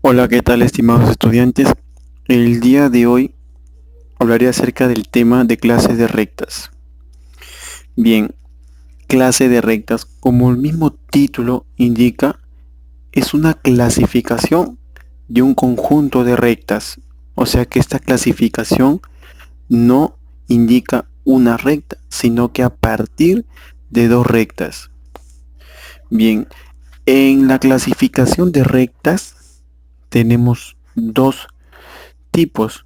Hola, ¿qué tal, estimados estudiantes? El día de hoy hablaré acerca del tema de clases de rectas. Bien, clase de rectas, como el mismo título indica, es una clasificación de un conjunto de rectas. O sea que esta clasificación no indica una recta, sino que a partir de dos rectas. Bien, en la clasificación de rectas tenemos dos tipos.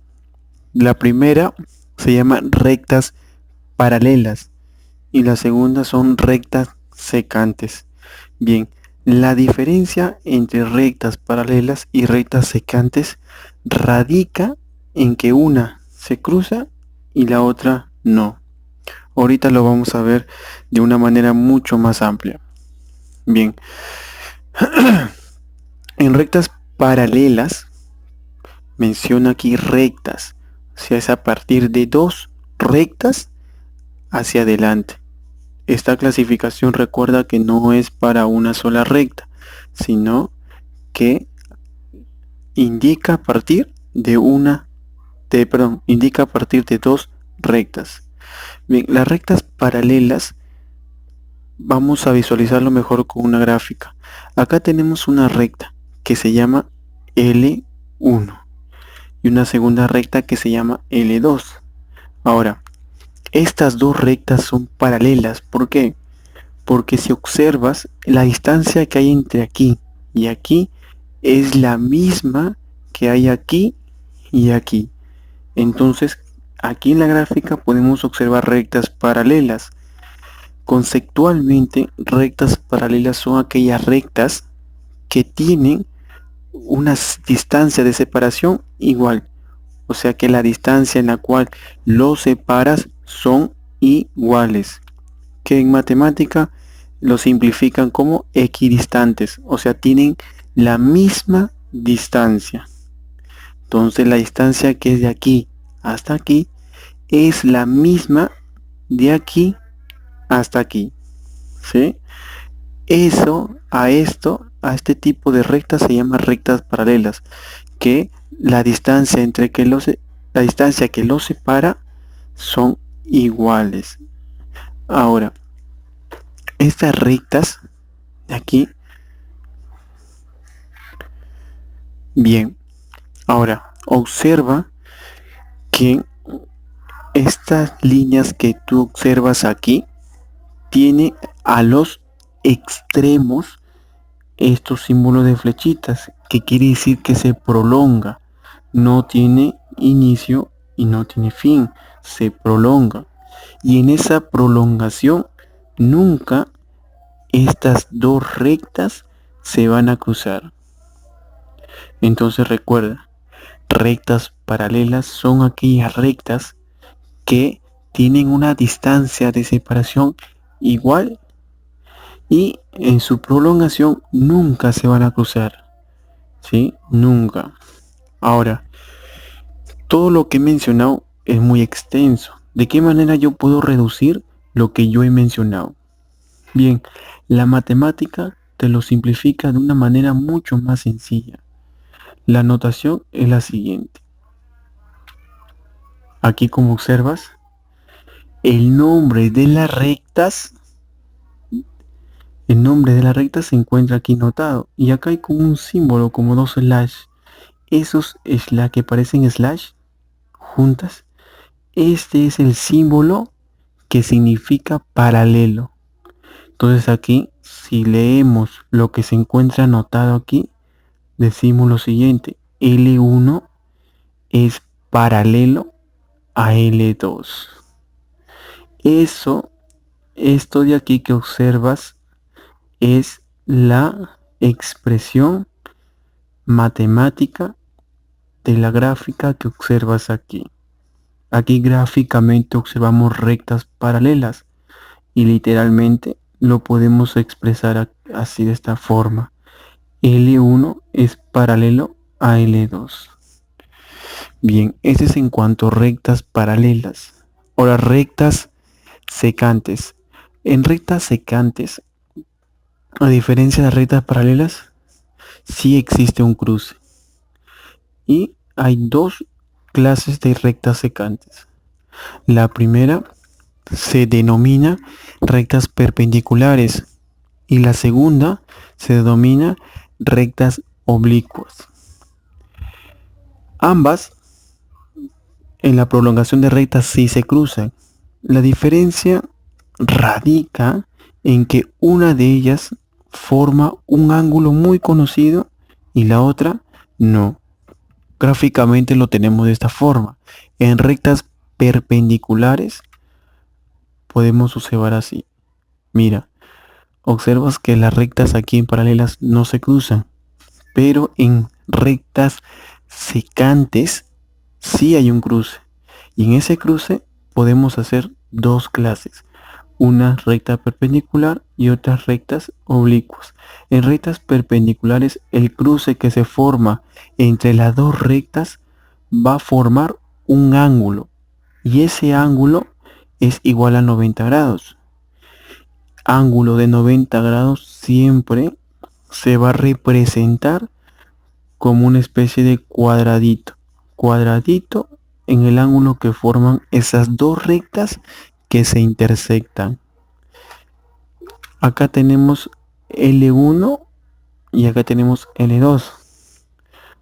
La primera se llama rectas paralelas y la segunda son rectas secantes. Bien, la diferencia entre rectas paralelas y rectas secantes radica en que una se cruza y la otra no. Ahorita lo vamos a ver de una manera mucho más amplia. Bien, en rectas paralelas menciona aquí rectas, o sea, es a partir de dos rectas hacia adelante. Esta clasificación recuerda que no es para una sola recta, sino que indica a partir de indica a partir de dos rectas. Bien, las rectas paralelas vamos a visualizarlo mejor con una gráfica. Acá tenemos una recta que se llama L1 y una segunda recta que se llama L2. Ahora, estas dos rectas son paralelas. ¿Por qué? Porque si observas, la distancia que hay entre aquí y aquí es la misma que hay aquí y aquí. Entonces, aquí en la gráfica podemos observar rectas paralelas. Conceptualmente, rectas paralelas son aquellas rectas que tienen una distancia de separación igual. O sea que la distancia en la cual los separas son iguales. Que en matemática lo simplifican como equidistantes, o sea, tienen la misma distancia. Entonces la distancia que es de aquí hasta aquí es la misma de aquí hasta aquí. ¿Sí? A este tipo de rectas se llama rectas paralelas, que la distancia la distancia que los separa son iguales. Ahora, estas rectas de aquí, bien, ahora observa que estas líneas que tú observas aquí tiene a los extremos estos símbolos de flechitas, que quiere decir que se prolonga, no tiene inicio y no tiene fin, se prolonga. Y en esa prolongación nunca estas dos rectas se van a cruzar. Entonces recuerda, rectas paralelas son aquellas rectas que tienen una distancia de separación igual y en su prolongación nunca se van a cruzar. ¿Sí? Nunca. Ahora, todo lo que he mencionado es muy extenso. ¿De qué manera yo puedo reducir lo que yo he mencionado? Bien, la matemática te lo simplifica de una manera mucho más sencilla. La notación es la siguiente. Aquí, como observas, el nombre de las rectas, se encuentra aquí notado. Y acá hay como un símbolo, como dos slash. Esos slash que parecen slash juntas. Este es el símbolo que significa paralelo. Entonces aquí, si leemos lo que se encuentra anotado aquí, decimos lo siguiente. L1 es paralelo a L2. Esto de aquí que observas es la expresión matemática de la gráfica que observas aquí. Aquí gráficamente observamos rectas paralelas y literalmente lo podemos expresar así de esta forma. L1 es paralelo a L2. Bien, ese es en cuanto a rectas paralelas. Ahora, rectas secantes. En rectas secantes, a diferencia de rectas paralelas, sí existe un cruce. Y hay dos clases de rectas secantes. La primera se denomina rectas perpendiculares y la segunda se denomina rectas oblicuas. Ambas en la prolongación de rectas sí se cruzan. La diferencia radica en que una de ellas forma un ángulo muy conocido y la otra no. Gráficamente lo tenemos de esta forma. En rectas perpendiculares podemos observar así. Mira, observas que las rectas aquí en paralelas no se cruzan, pero en rectas secantes sí hay un cruce. Y en ese cruce podemos hacer dos clases, una recta perpendicular y otras rectas oblicuas. En rectas perpendiculares, el cruce que se forma entre las dos rectas va a formar un ángulo y ese ángulo es igual a 90 grados. Ángulo de 90 grados siempre se va a representar como una especie de cuadradito. Cuadradito en el ángulo que forman esas dos rectas que se intersectan. Acá tenemos L1 y acá tenemos L2.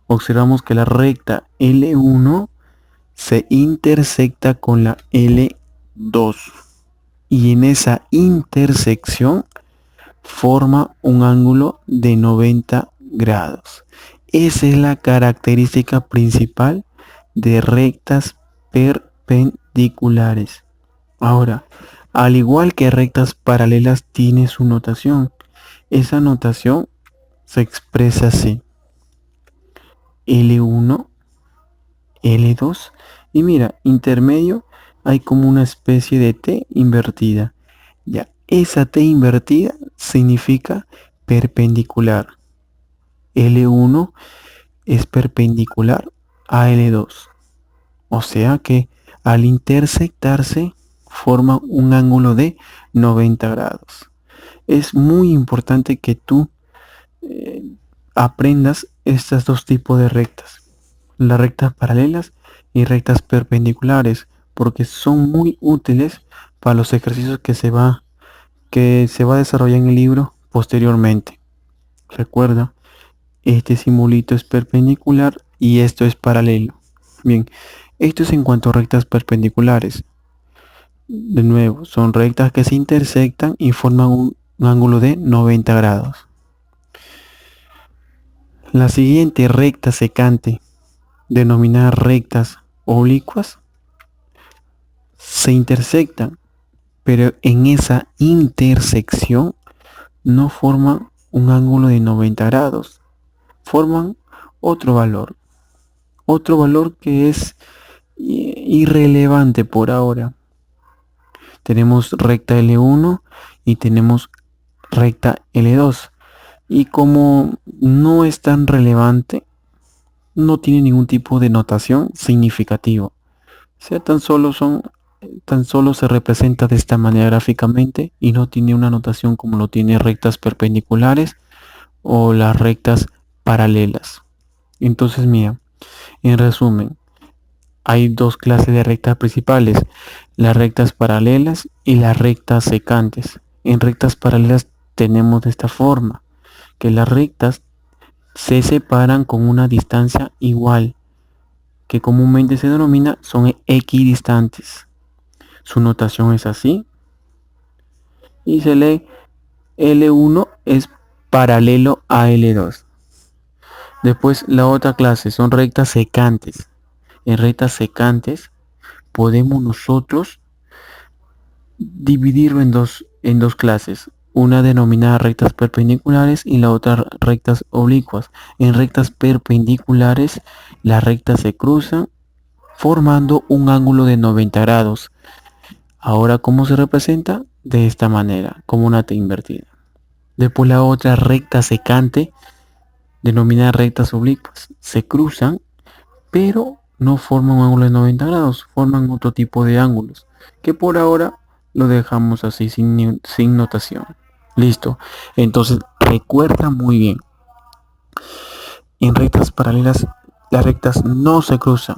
Observamos que la recta L1 se intersecta con la L2 y en esa intersección forma un ángulo de 90 grados. Esa es la característica principal de rectas perpendiculares. Ahora, al igual que rectas paralelas tiene su notación. Esa notación se expresa así. L1, L2 y mira, intermedio hay como una especie de T invertida. Ya, esa T invertida significa perpendicular. L1 es perpendicular a L2. O sea que al intersectarse forma un ángulo de 90 grados. Es muy importante que tú aprendas estos dos tipos de rectas. Las rectas paralelas y rectas perpendiculares, porque son muy útiles para los ejercicios que se va a desarrollar en el libro posteriormente. Recuerda, este simbolito es perpendicular y esto es paralelo. Bien, esto es en cuanto a rectas perpendiculares. De nuevo, son rectas que se intersectan y forman un ángulo de 90 grados. La siguiente recta secante, denominada rectas oblicuas, se intersectan, pero en esa intersección no forman un ángulo de 90 grados, forman otro valor que es irrelevante por ahora. Tenemos recta L1 y tenemos recta L2 y como no es tan relevante, no tiene ningún tipo de notación significativa. O sea, tan solo se representa de esta manera gráficamente y no tiene una notación como lo tiene rectas perpendiculares o las rectas paralelas. Entonces, mira, en resumen, hay dos clases de rectas principales, las rectas paralelas y las rectas secantes. En rectas paralelas tenemos de esta forma, que las rectas se separan con una distancia igual, que comúnmente se denomina son equidistantes. Su notación es así y se lee L1 es paralelo a L2. Después la otra clase son rectas secantes. En rectas secantes podemos nosotros dividirlo en dos clases, una denominada rectas perpendiculares y la otra rectas oblicuas. En rectas perpendiculares las rectas se cruzan formando un ángulo de 90 grados. Ahora, ¿cómo se representa? De esta manera, como una T invertida. Después la otra recta secante, denominada rectas oblicuas, se cruzan, pero no forman un ángulo de 90 grados, forman otro tipo de ángulos, que por ahora lo dejamos así sin notación. Listo. Entonces, recuerda muy bien. En rectas paralelas, las rectas no se cruzan.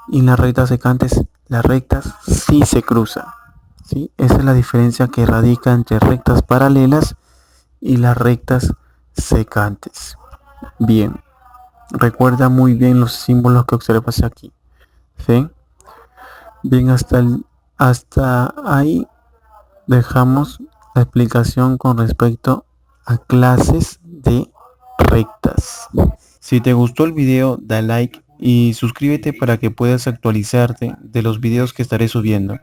Y en las rectas secantes, las rectas sí se cruzan. ¿Sí? Esa es la diferencia que radica entre rectas paralelas y las rectas secantes. Bien, recuerda muy bien los símbolos que observas aquí. ¿Sí? Bien, hasta ahí dejamos la explicación con respecto a clases de rectas. Si te gustó el video, da like y suscríbete para que puedas actualizarte de los videos que estaré subiendo.